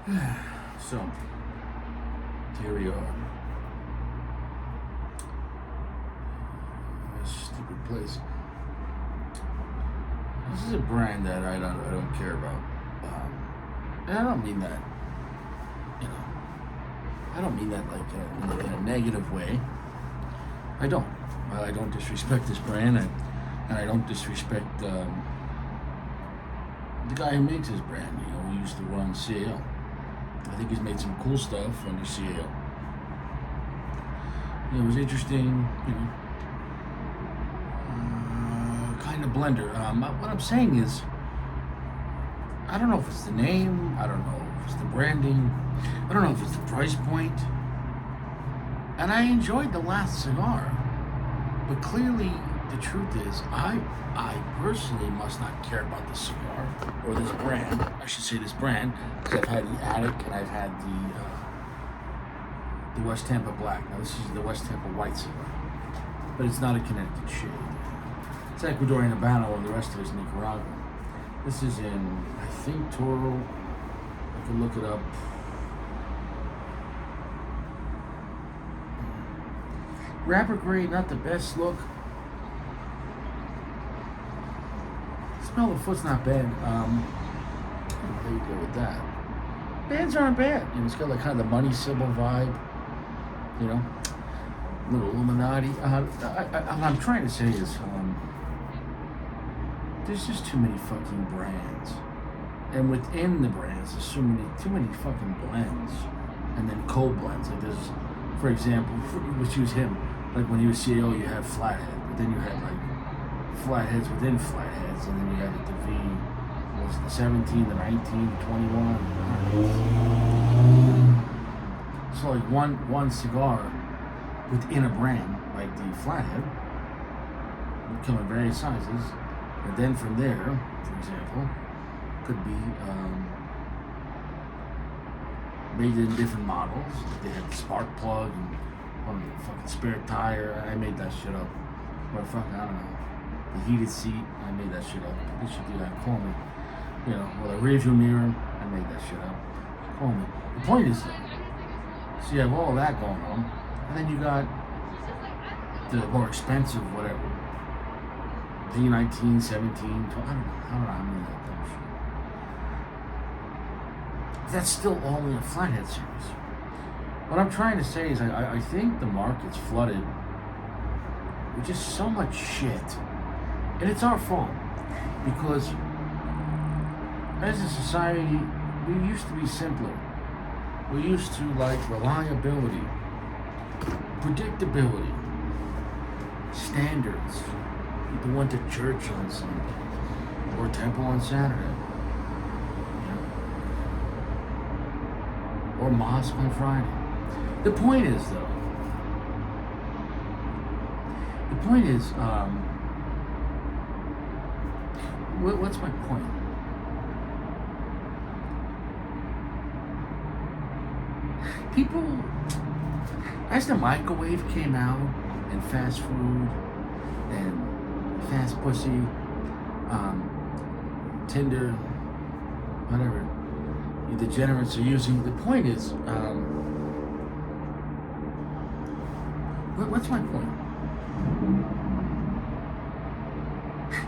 So, here we are. This stupid place. This is a brand that I don't care about. And I don't mean that, you know, I don't mean that like in a negative way. I don't. I don't disrespect this brand, and I don't disrespect the guy who makes this brand. You know, he used to run CAL. I think he's made some cool stuff under CAL. It was interesting, you know, kind of blender. What I'm saying is, I don't know if it's the name, I don't know if it's the branding, I don't know if it's the price point. And I enjoyed the last cigar, but clearly the truth is, I personally must not care about this cigar or this brand. I should say this brand, because I've had the Attic and I've had the West Tampa Black. Now this is the West Tampa White cigar, but it's not a Connecticut shade. It's Ecuadorian Habano, and the rest of it is Nicaragua. This is in, I think, Toro. I can look it up. Wrapper grade, not the best look. Smell the foot's not bad. There you go with that. Bands aren't bad. You know, it's got like kind of the Money Sybil vibe. You know, little Illuminati. What I'm trying to say is, there's just too many fucking brands, and within the brands, there's too many fucking blends, and then co-blends. Like there's, for example, let's use him. Like when he was CEO, you have Flathead, but then you had like flatheads within flatheads, and then you had the V, what's the 17, the 19, the 21. So like one cigar within a brand, like the Flathead, would come in various sizes, and then from there, for example, could be made in different models. They had the spark plug and one of the fucking spare tire. I made that shit up. Or fucking, I don't know. The heated seat. I made that shit up. They should do that. Call me. You know, or the rear view mirror. I made that shit up. Call me. The point is, so you have all that going on, and then you got the more expensive whatever. D19, 17, 12, I don't know how many of that dumb shit. That's still only a Flathead series. What I'm trying to say is I think the market's flooded with just so much shit. And it's our fault. Because as a society, we used to be simpler. We used to like reliability, predictability, standards. People went to church on Sunday or temple on Saturday. Or mosque on Friday. The point is, though, what's my point? People, as the microwave came out, and fast food, and fast pussy, Tinder, whatever, you degenerates are using, the point is, what's my point?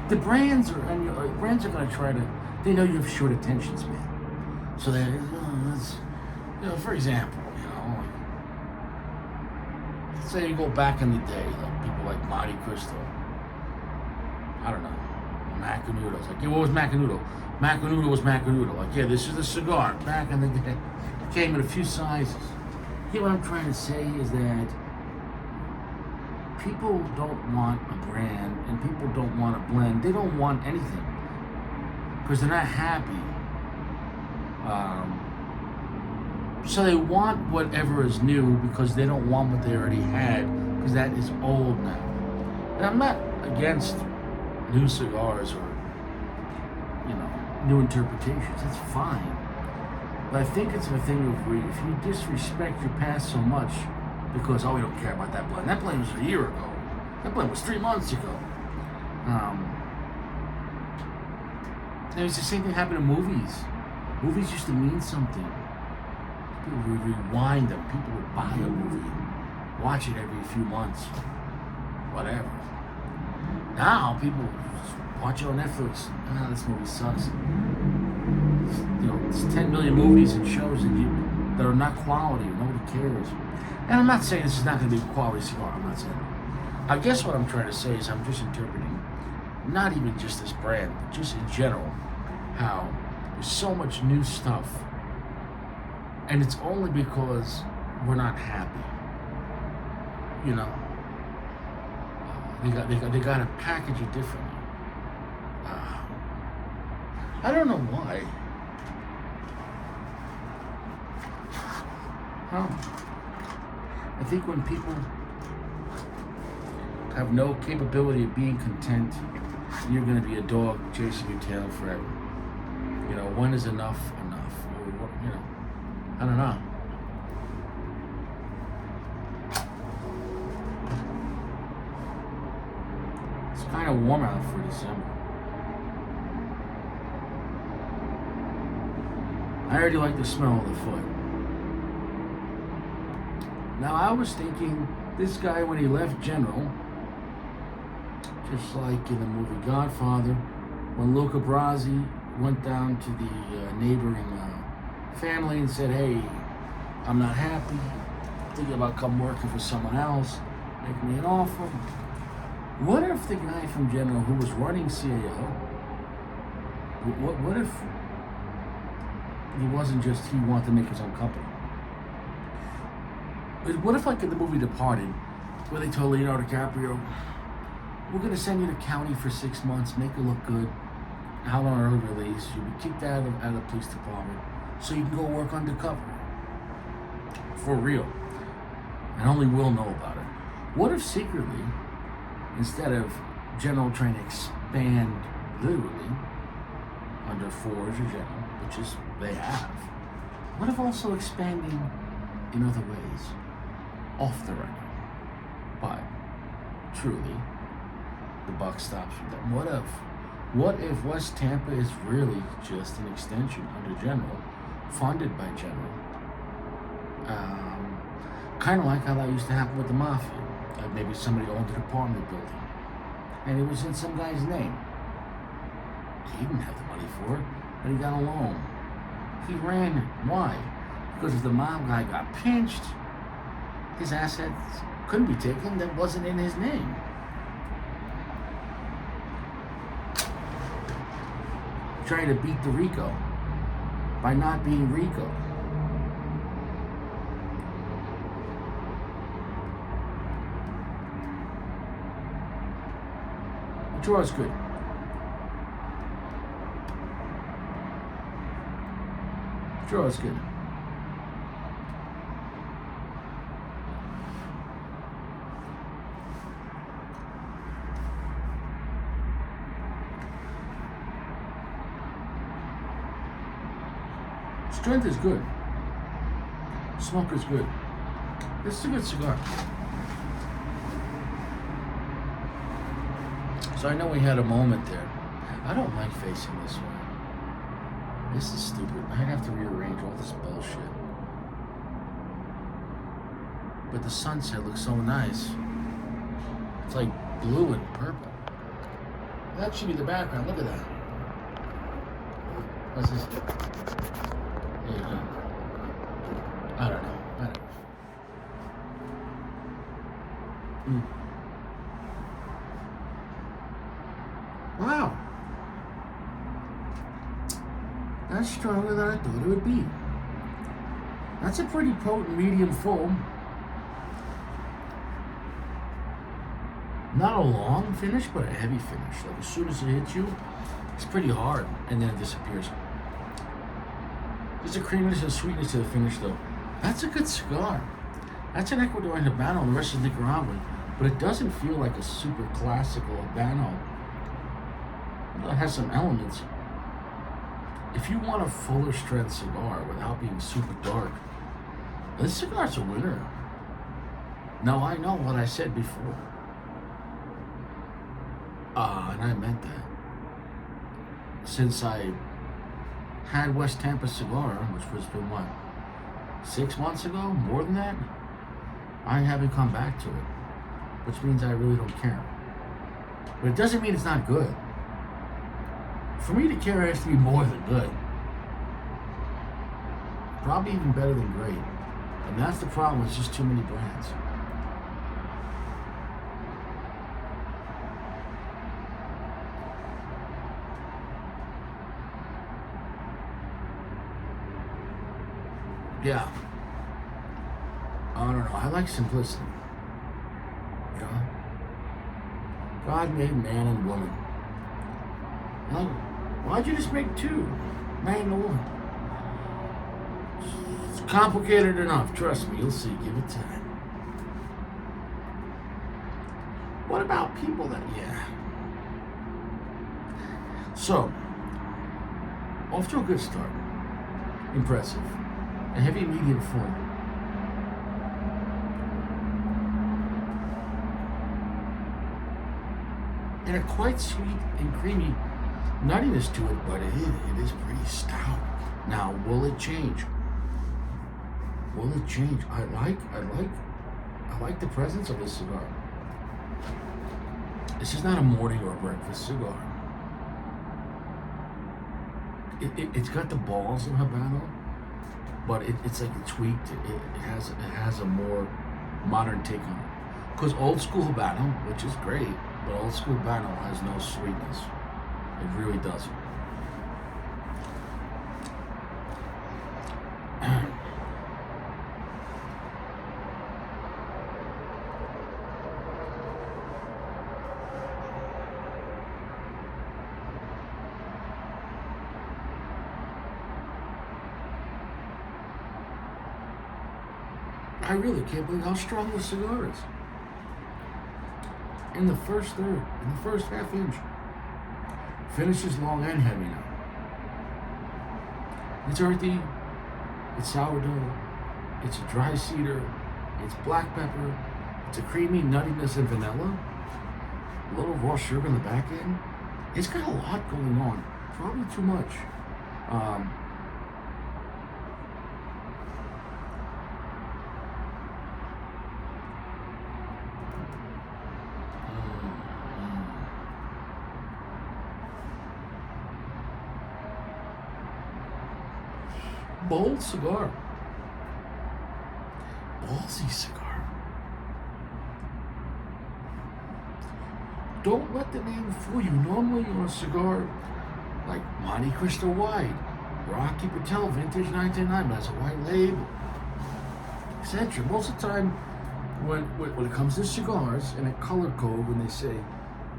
The brands are going to try to. They know you have short attention span, so they, for example, let's say you go back in the day, like people like Monte Cristo. I don't know, Macanudo. It's like, yeah, what was Macanudo? Macanudo was Macanudo. Like, yeah, this is the cigar back in the day. It came in a few sizes. What I'm trying to say is that people don't want a brand, and people don't want a blend. They don't want anything because they're not happy. So they want whatever is new because they don't want what they already had, because that is old now. And I'm not against new cigars or new interpretations. That's fine. But I think it's a thing of where if you disrespect your past so much because, we don't care about that blend. That blend was a year ago. That blend was 3 months ago. And it's the same thing happened in movies. Movies used to mean something. People would rewind them. People would buy a movie and watch it every few months, whatever. Now people just watch it on Netflix. Ah, this movie sucks. It's 10 million movies and shows that are not quality. Nobody cares. And I'm not saying this is not going to be a quality cigar. I'm not saying that. I guess what I'm trying to say is I'm just interpreting, not even just this brand, but just in general, how there's so much new stuff. And it's only because we're not happy. They got to package it differently. I don't know why. I think when people have no capability of being content, you're going to be a dog chasing your tail forever. When is enough? Or, I don't know. It's kind of warm out for December. I already like the smell of the foot. Now I was thinking, this guy when he left General, just like in the movie Godfather, when Luca Brasi went down to the neighboring family and said, hey, I'm not happy, thinking about come working for someone else, make me an offer. What if the guy from General who was running CAO, what if it wasn't just he wanted to make his own company? What if, like in the movie Departed, where they told Leonardo DiCaprio, we're going to send you to county for 6 months, make you look good, out on early release, you'll be kicked out of the police department, so you can go work undercover. For real. And only we'll know about it. What if secretly, instead of General trying to expand literally under Forge or General, which is they have, what if also expanding in other ways, off the record? But truly, the buck stops with them. What if West Tampa is really just an extension under General, funded by General? Kind of like how that used to happen with the Mafia. Like maybe somebody owned an apartment building, and it was in some guy's name. He didn't have the money for it, but he got a loan. He ran it. Why? Because if the mob guy got pinched, his assets couldn't be taken. That wasn't in his name. Trying to beat the RICO by not being RICO. The draw is good. The draw is good. Strength is good. Smoke is good. This is a good cigar. So I know we had a moment there. I don't like facing this way. This is stupid. I'd have to rearrange all this bullshit. But the sunset looks so nice. It's like blue and purple. That should be the background. Look at that. What's this? There you go. I don't know. Wow. That's stronger than I thought it would be. That's a pretty potent medium full. Not a long finish, but a heavy finish. Like as soon as it hits you, it's pretty hard, and then it disappears. There's a creaminess and sweetness to the finish, though. That's a good cigar. That's an Ecuadorian Habano, and the rest is Nicaraguan, but it doesn't feel like a super classical Habano. It has some elements. If you want a fuller strength cigar without being super dark, this cigar's a winner. Now I know what I said before. And I meant that. Since I had West Tampa cigar, which was been what? 6 months ago, more than that, I haven't come back to it, which means I really don't care. But it doesn't mean it's not good. For me to care, it has to be more than good. Probably even better than great. And that's the problem, it's just too many brands. Yeah. I don't know. I like simplicity. You know? God made man and woman. Like, why'd you just make two? Man and woman. It's complicated enough. Trust me, you'll see. Give it time. What about people that, yeah. So, off to a good start. Impressive. A heavy, medium, full. And a quite sweet and creamy nuttiness to it, but it is pretty stout. Now, will it change? Will it change? I like the presence of this cigar. This is not a morning or a breakfast cigar. It's got the balls of Habano, but it's like a tweaked. It has a more modern take on it. Because old school Habano, which is great, but old school Habano has no sweetness. It really doesn't. I really can't believe how strong this cigar is. In the first third, in the first half inch. Finishes long and heavy now. It's earthy, it's sourdough, it's a dry cedar, it's black pepper, it's a creamy nuttiness and vanilla, a little raw sugar in the back end. It's got a lot going on, probably too much. Bold cigar. Ballsy cigar. Don't let the name fool you. Normally on a cigar like Monte Cristo White, Rocky Patel Vintage 1999 has a white label, etc. Most of the time when it comes to cigars and a color code, when they say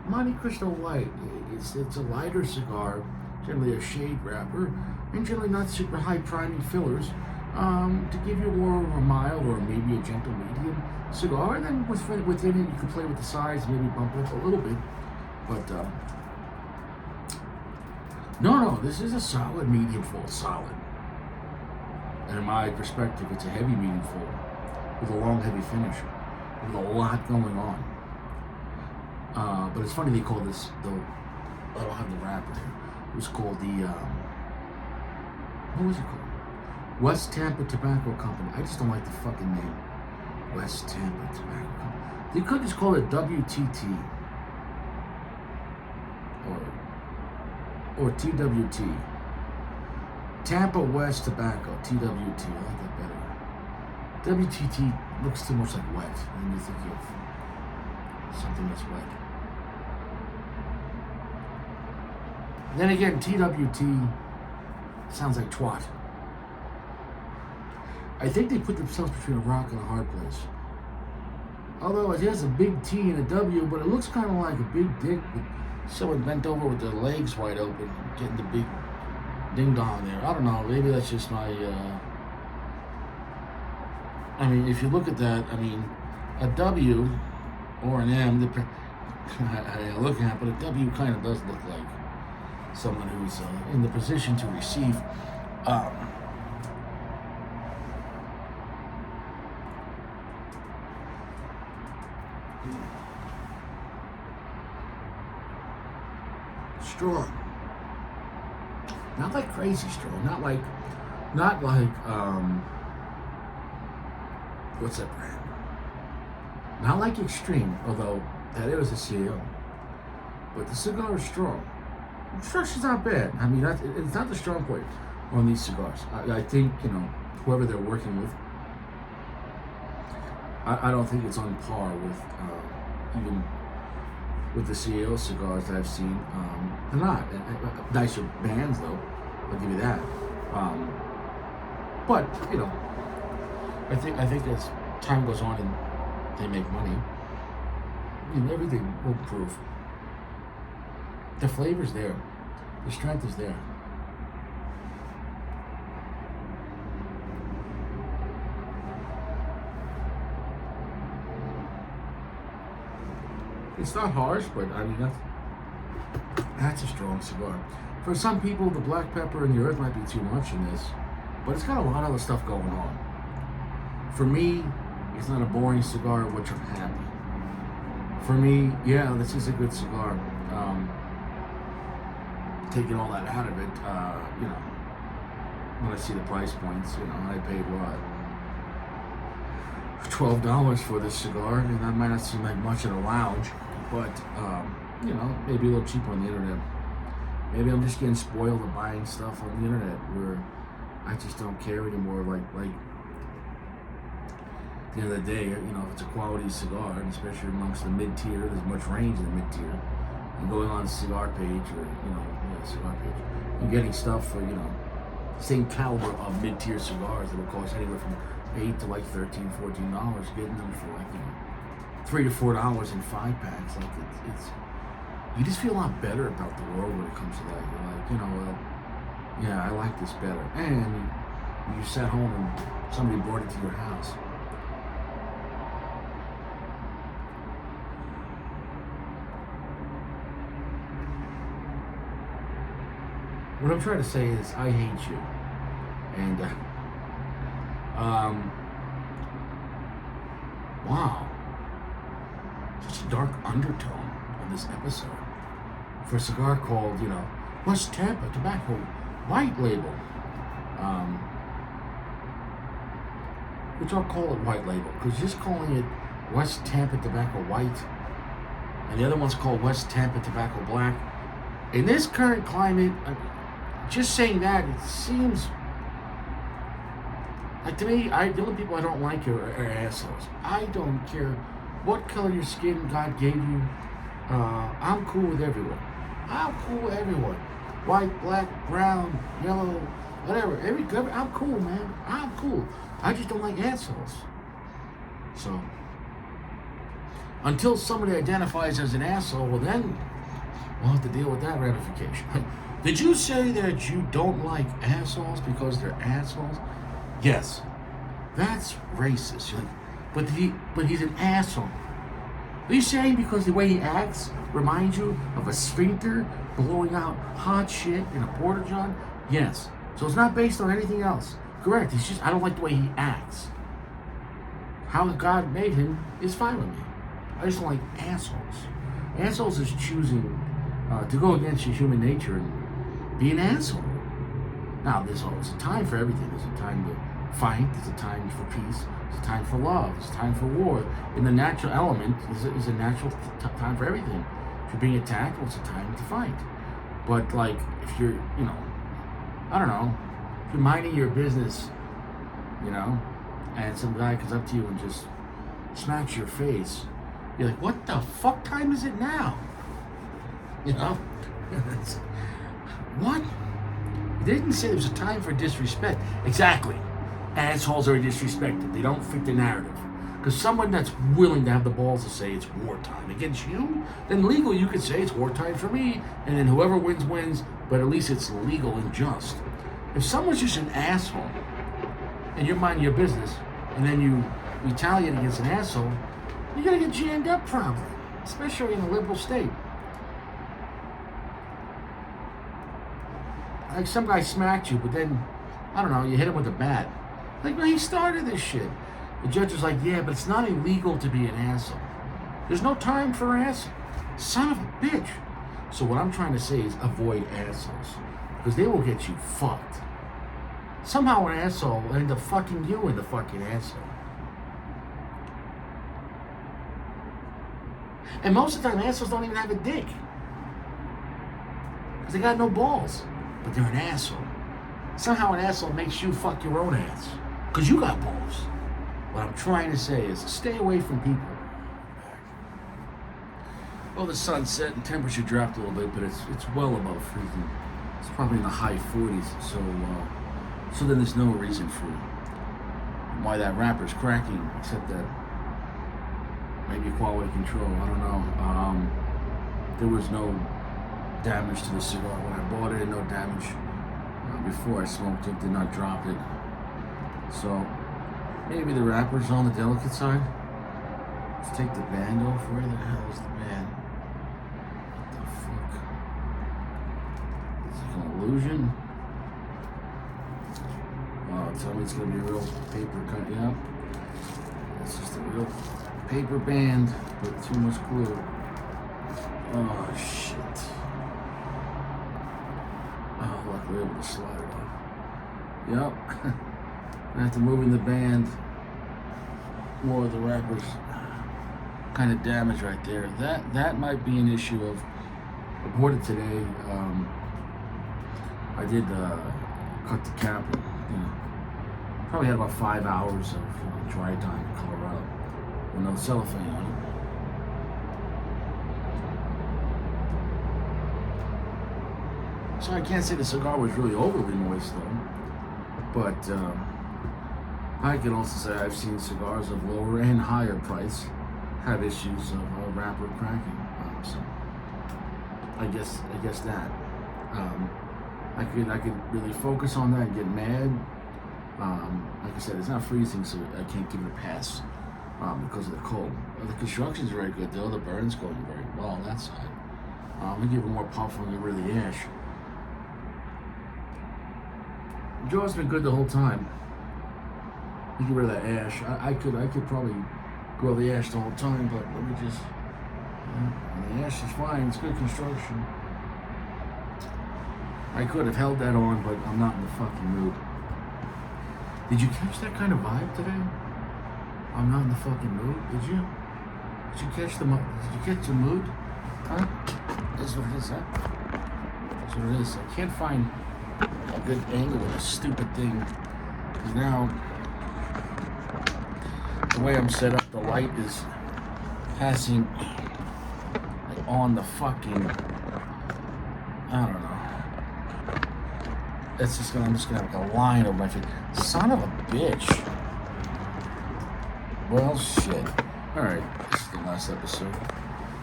Monte Cristo White, it's a lighter cigar, generally a shade wrapper, and generally not super high priming fillers, to give you more of a mild or maybe a gentle medium cigar. And then within it, you can play with the size, maybe bump it up a little bit. But no, this is a solid medium full, solid. And in my perspective, it's a heavy medium full with a long, heavy finish, with a lot going on. But it's funny they call this I don't have the wrapper here. It was called the what was it called? West Tampa Tobacco Company. I just don't like the fucking name. West Tampa Tobacco Company. They could just call it WTT or TWT. Tampa West Tobacco, TWT. I like that better. WTT looks too much like wet, and you think of something that's wet. Then again, TWT sounds like twat. I think they put themselves between a rock and a hard place. Although it has a big T and a W, but it looks kind of like a big dick with someone bent over with their legs wide open, getting the big ding dong there. I don't know, maybe that's just my, I mean, if you look at that, I mean, a W or an M, how you're looking at, but a W kind of does look like someone who's in the position to receive. Strong. Not like crazy strong. Not like What's that brand? Not like Extreme, although that is a CEO. But the cigar is strong. Construction's not bad. I mean, it's not the strong point on these cigars. I think, whoever they're working with, I don't think it's on par with even with the CEO cigars that I've seen. They're not. Nicer bands, though. I'll give you that. But, I think as time goes on and they make money, everything will improve. The flavor's there. The strength is there. It's not harsh, but I mean, that's a strong cigar. For some people, the black pepper and the earth might be too much in this, but it's got a lot of other stuff going on. For me, it's not a boring cigar, which I'm happy. For me, yeah, this is a good cigar. Taking all that out of it, when I see the price points, I paid what? $12 for this cigar, and that might not seem like much in a lounge, but, maybe a little cheaper on the internet. Maybe I'm just getting spoiled of buying stuff on the internet where I just don't care anymore. Like at the end of the day, if it's a quality cigar, and especially amongst the mid-tier, there's much range in the mid-tier. And going on the cigar page or, cigar page, you're getting stuff for, same caliber of mid-tier cigars that will cost anywhere from $8 to like $13, $14, getting them for like, $3 to $4 in 5-packs. Like it's you just feel a lot better about the world when it comes to that. You're like, yeah, I like this better. And you sat home and somebody brought it to your house. What I'm trying to say is, I hate you. And, wow. Such a dark undertone on this episode. For a cigar called, West Tampa Tobacco White Label. Which I'll call it White Label, because just calling it West Tampa Tobacco White, and the other one's called West Tampa Tobacco Black. In this current climate, just saying that, it seems like, to me, the only people I don't like are assholes. I don't care what color your skin God gave you. I'm cool with everyone. White, black, brown, yellow, whatever. I'm cool, man. I'm cool. I just don't like assholes. So, until somebody identifies as an asshole, well then, we'll have to deal with that ramification. Did you say that you don't like assholes because they're assholes? Yes. That's racist. You're like, but he's an asshole. Are you saying because the way he acts reminds you of a sphincter blowing out hot shit in a porta john? Yes. So it's not based on anything else. Correct. It's just, I don't like the way he acts. How God made him is fine with me. I just don't like assholes. Assholes is choosing to go against your human nature and be an asshole. Now, there's always a time for everything. There's a time to fight. There's a time for peace. There's a time for love. There's a time for war. In the natural element, is a natural time for everything. If you're being attacked, well, it's a time to fight. But, like, if you're, I don't know, if you're minding your business, and some guy comes up to you and just smacks your face, you're like, what the fuck time is it now? What? They didn't say there was a time for disrespect. Exactly. Assholes are disrespected. They don't fit the narrative. Because someone that's willing to have the balls to say it's wartime against you, then legal you could say it's wartime for me, and then whoever wins, wins, but at least it's legal and just. If someone's just an asshole, and you're minding your business, and then you retaliate against an asshole, you're going to get jammed up probably, especially in a liberal state. Like some guy smacked you, but then, I don't know, you hit him with a bat. Like, no, he started this shit. The judge was like, yeah, but it's not illegal to be an asshole. There's no time for asshole. Son of a bitch. So what I'm trying to say is avoid assholes. Because they will get you fucked. Somehow an asshole will end up fucking you in the fucking asshole. And most of the time, assholes don't even have a dick. Because they got no balls. But they're an asshole. Somehow an asshole makes you fuck your own ass. Because you got balls. What I'm trying to say is stay away from people. Well, the sun set and temperature dropped a little bit, but it's well above freezing. It's probably in the high 40s, so then there's no reason for why that wrapper's cracking, except that maybe quality control. I don't know. There was no damage to the cigar when I bought it, and no damage before I smoked it. Did not drop it. So maybe the wrapper's on the delicate side. Let's take the band off. Where the hell is the band? What the fuck? Is it an illusion? Oh, tell me it's gonna be a real paper cut. Yeah. It's just a real paper band with too much glue. Oh shit. Oh, luckily able to slide it off. Yep. After moving the band, more of the wrappers kind of damaged right there. That might be an issue of. I bought it today. I did cut the cap. Probably had about 5 hours of dry time in Colorado with no cellophane on it. So I can't say the cigar was really overly moist though, but I can also say I've seen cigars of lower and higher price have issues of wrapper cracking. So I guess that I could really focus on that and get mad. Like I said, it's not freezing, so I can't give it a pass because of the cold. The construction's very good though. The burn's going very well on that side. We give it more puff when we get rid of the ash. The jaw's been good the whole time. You get rid of that ash. I could probably grow the ash the whole time, but let me just. The ash is fine. It's good construction. I could have held that on, but I'm not in the fucking mood. Did you catch that kind of vibe today? I'm not in the fucking mood. Did you? Did you catch the mood? Huh? That's what it is, huh? That's what it is. I can't find a good angle with this stupid thing. Because now, the way I'm set up, the light is passing on the fucking. I don't know. I'm just gonna have like a line over my face. Son of a bitch. Well, shit. All right, this is the last episode.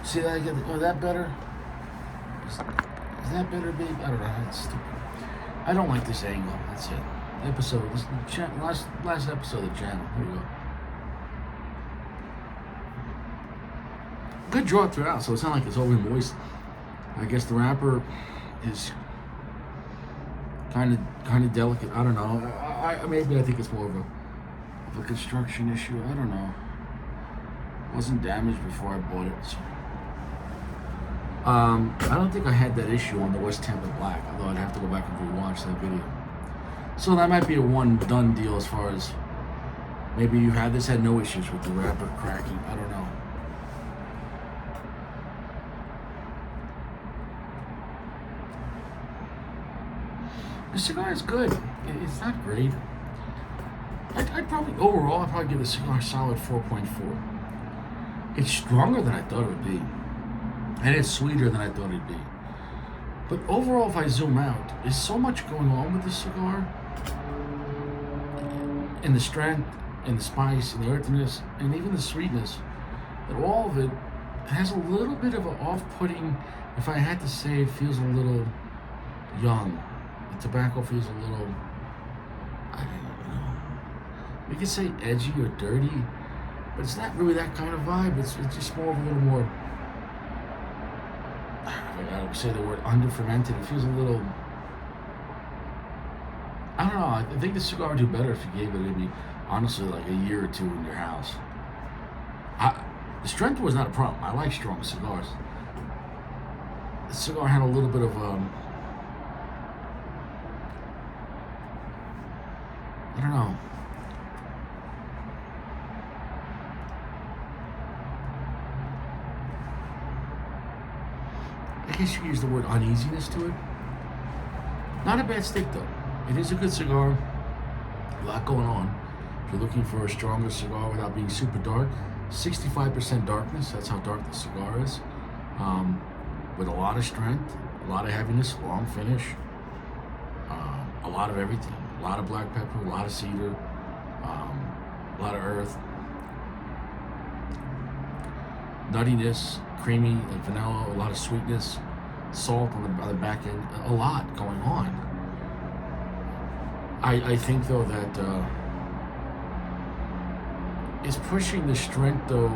See that again? Oh, that better? Is that better, babe? I don't know. That's stupid. I don't like this angle. That's it. Episode. This is the last episode of the channel. Here we go. Good draw throughout, so it's not like it's overly moist. I guess the wrapper is kind of delicate. I don't know. Maybe I think it's more of a construction issue. I don't know. It wasn't damaged before I bought it. So. I don't think I had that issue on the West Tampa Black, although I'd have to go back and rewatch that video. So that might be a one done deal as far as maybe you had no issues with the wrapper cracking. I don't know. The cigar is good. It's not great. I'd probably give the cigar a solid 4.4. It's stronger than I thought it would be. And it's sweeter than I thought it'd be. But overall, if I zoom out, there's so much going on with this cigar. In the strength, in the spice, in the earthiness, and even the sweetness. That all of it has a little bit of an off-putting, if I had to say, it feels a little young. The tobacco feels a little, I don't know. We could say edgy or dirty, but it's not really that kind of vibe. It's just more of a little more, I would say the word under-fermented. It feels a little, I don't know. I think the cigar would do better if you gave it maybe, honestly, like a year or two in your house. The strength was not a problem. I like strong cigars. The cigar had a little bit of I don't know. guess you could use the word uneasiness to it. Not a bad stick though. It is a good cigar. A lot going on. If you're looking for a stronger cigar without being super dark, 65% darkness. That's how dark the cigar is. With a lot of strength, a lot of heaviness, long finish, a lot of everything. A lot of black pepper, a lot of cedar, a lot of earth, nuttiness, creamy, like vanilla, a lot of sweetness, salt on the back end, a lot going on. I think though that it's pushing the strength though,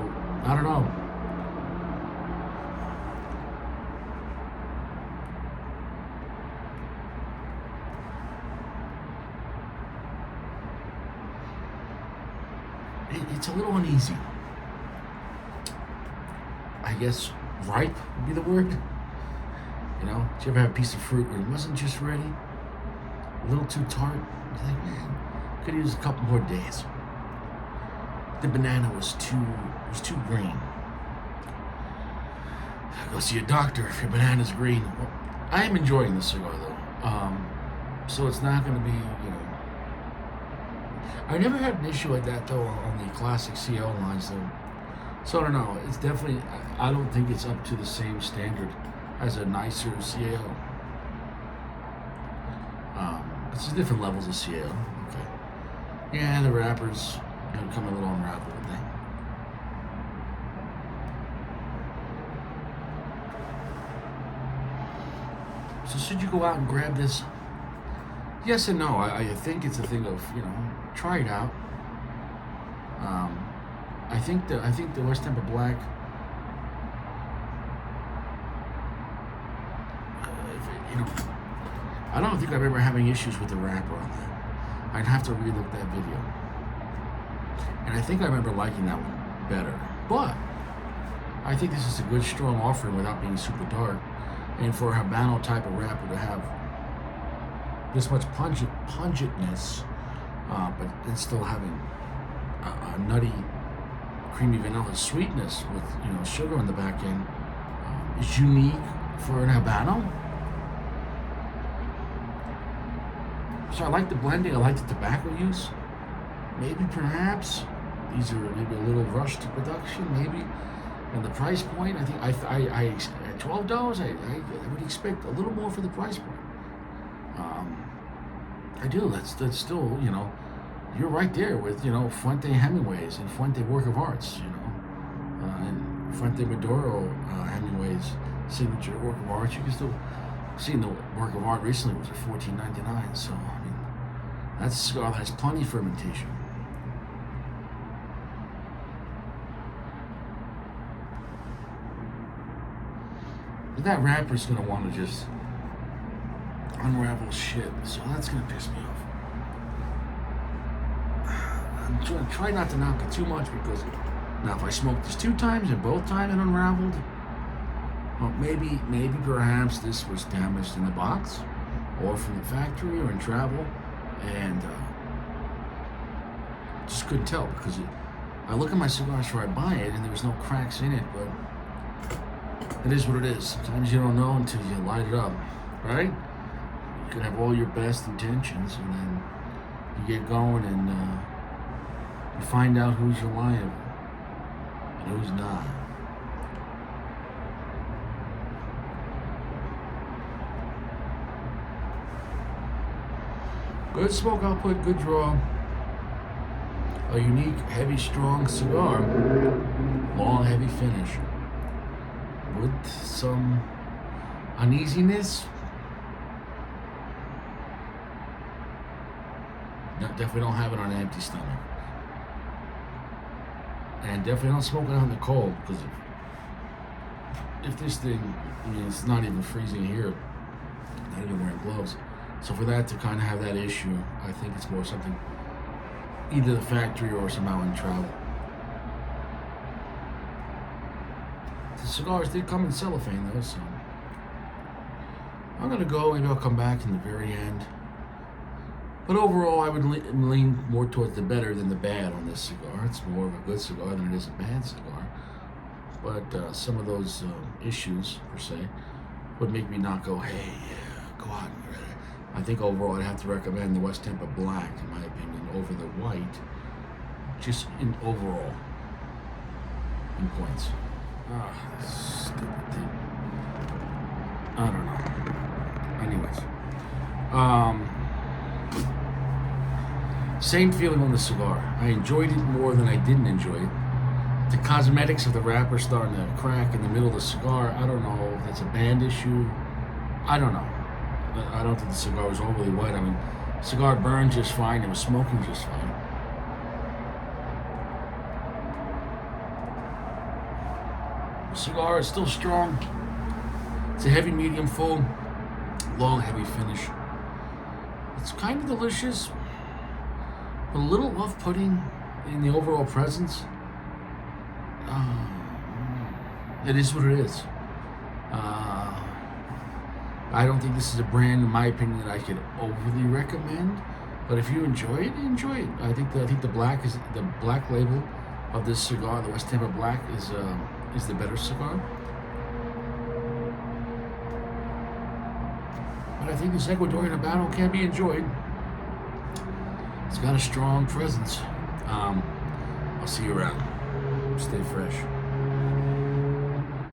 I don't know. It's a little uneasy. I guess ripe would be the word. You know, did you ever have a piece of fruit where it wasn't just ready? A little too tart? You're like, man, could use a couple more days. The banana was too green. Go see a doctor if your banana's green. Well, I am enjoying this cigar though. So it's not going to be, you know. I never had an issue like that though on the classic CL lines though. So I don't know. It's definitely, I don't think it's up to the same standard as a nicer CL. It's just different levels of CL. Okay. Yeah, the wrappers gonna come a little unraveled with that. So should you go out and grab this? Yes and no. I think it's a thing of, you know, try it out. I think the West Tampa Black, you know, I don't think I remember having issues with the wrapper on that. I'd have to relook that video. And I think I remember liking that one better. But I think this is a good, strong offering without being super dark. And for a Habano type of wrapper to have this much pungentness, but it's still having a nutty, creamy vanilla sweetness with, you know, sugar on the back end, is unique for an Habano. So I like the blending. I like the tobacco use. Maybe, perhaps, these are maybe a little rushed to production. Maybe, and the price point. I think I at $12, I would expect a little more for the price point. I do. That's still, you know, you're right there with, you know, Fuente Hemingways and Fuente Work of Arts, you know, and Fuente Maduro Hemingway's signature work of art. You can still see the work of art recently was at $14.99. So I mean, that's a cigar that has plenty of fermentation. But that wrapper's gonna want to just unravel shit, so that's gonna piss me off. I'm trying to try not to knock it too much because now if I smoked this 2 times and both times it unraveled, well, maybe perhaps this was damaged in the box or from the factory or in travel, and just couldn't tell because I look at my cigars before I buy it and there was no cracks in it, but it is what it is. Sometimes you don't know until you light it up, right? You can have all your best intentions and then you get going and you find out who's reliable and who's not. Good smoke output, good draw. A unique, heavy, strong cigar. Long, heavy finish. With some uneasiness. No, definitely don't have it on an empty stomach. And definitely don't smoke it out in the cold, because if this thing, I mean, it's not even freezing here, not even wearing gloves. So for that to kind of have that issue, I think it's more something, either the factory or somehow in travel. The cigars did come in cellophane though, so I'm gonna go, maybe I'll come back in the very end. But overall, I would lean more towards the better than the bad on this cigar. It's more of a good cigar than it is a bad cigar. But some of those issues, per se, would make me not go, hey, go out and get it. I think overall I'd have to recommend the West Tampa Black, in my opinion, over the white, just in overall, in points. This stupid thing. I don't know. Anyways. Same feeling on the cigar. I enjoyed it more than I didn't enjoy it. The cosmetics of the wrapper starting to crack in the middle of the cigar. I don't know if that's a band issue. I don't know. I don't think the cigar was overly white. I mean, the cigar burned just fine. It was smoking just fine. The cigar is still strong. It's a heavy medium full, long heavy finish. It's kind of delicious, but a little off-putting in the overall presence. It is what it is. I don't think this is a brand, in my opinion, that I could overly recommend. But if you enjoy it, enjoy it. I think the black label of this cigar, the West Tampa Black, is the better cigar. But I think this Ecuadorian Habano can be enjoyed. It's got a strong presence. I'll see you around. Stay fresh.